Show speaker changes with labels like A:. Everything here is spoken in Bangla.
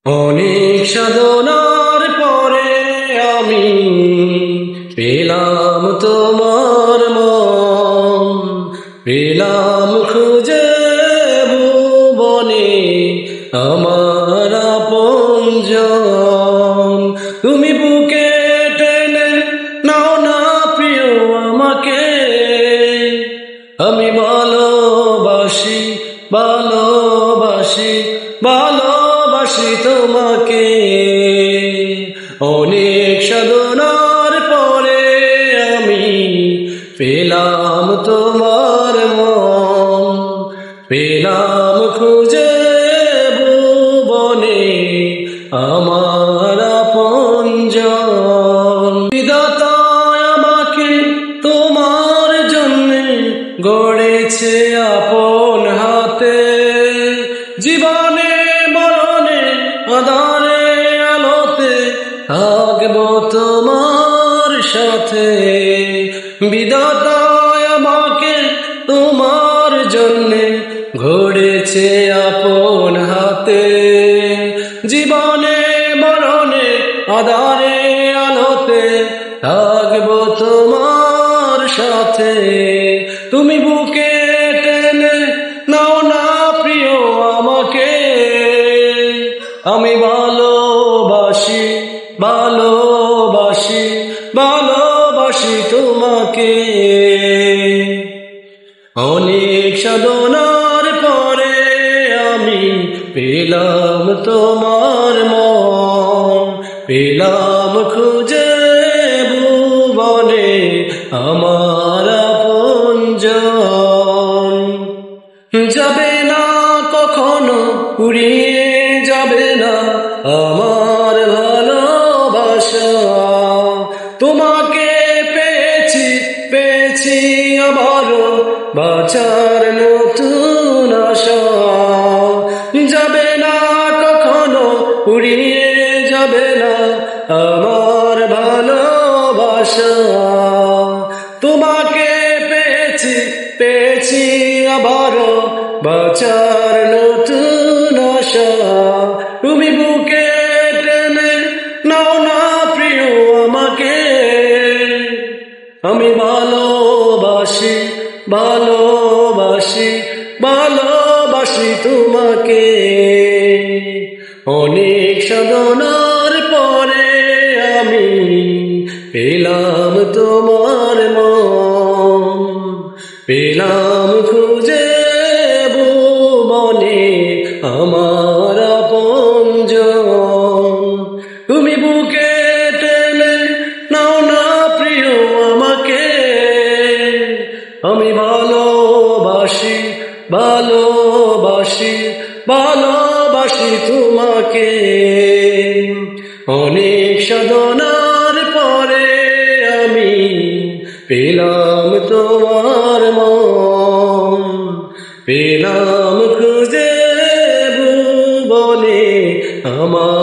A: অনেক সাধনার পরে আমি পেলাম তোমার মন, পেলাম খুঁজে ভুবনে আমার আপনজন। তুমি বুকে টেনে নাও না প্রিয় আমাকে, আমি ভালোবাসি ভালোবাসি ভালোবাসি তোমাকে। অনেক সাধনার পরে আমি পেলাম তোমার মন, পেলাম খুঁজে ভুবনে আমার আপনজন। বিধাতা আমাকে তোমার জন্যে গড়েছে আপন হাতে, জীবনে মরণে আঁধারে আলোতে থাকবো তোমার সাথে। বিধাতা আমাকে তোমার জন্যে গড়েছে আপন হাতে, জীবনে মরণে আঁধারে আলোতে থাকবো তোমার সাথে। তুমি বুকে টেনে নাও না প্রিয় আমাকে, আমি ভালোবাসি ভালোবাসি ভালোবাসি তোমাকে। অনেক সাধনার পরে আমি পেলাম তোমার মন, পেলাম খুঁজে ভুবনে আমার আপনজন। যাবে না কখনো উড়িয়ে যাবে না আমার ভালোবাসা, তোমাকে পেয়েছি পেয়েছি আবারও বাঁচার নতুন আশা। যাবে না কখনো উড়িয়ে যাবে না আমার ভালোবাসা, তোমাকে পেয়েছি পেয়েছি আবারও বাঁচার নতুন আশা। তুমি বুকে টেনে নাও না প্রিয় আমাকে, আমি ভালোবাসি ভালোবাসি ভালোবাসি তোমাকে। অনেক সাধনার পরে আমি পেলাম তোমার মন, পেলাম খুঁজে ভুবনে আমার আপনজন। তুমি বুকে টেনে নাও না প্রিয় আমাকে, আমি ভালোবাসি ভালোবাসি ভালোবাসি তোমাকে। অনেক সাধনার পরে আমি পেলাম তোমার মন, পেলাম খুঁজে ভুবনে আমার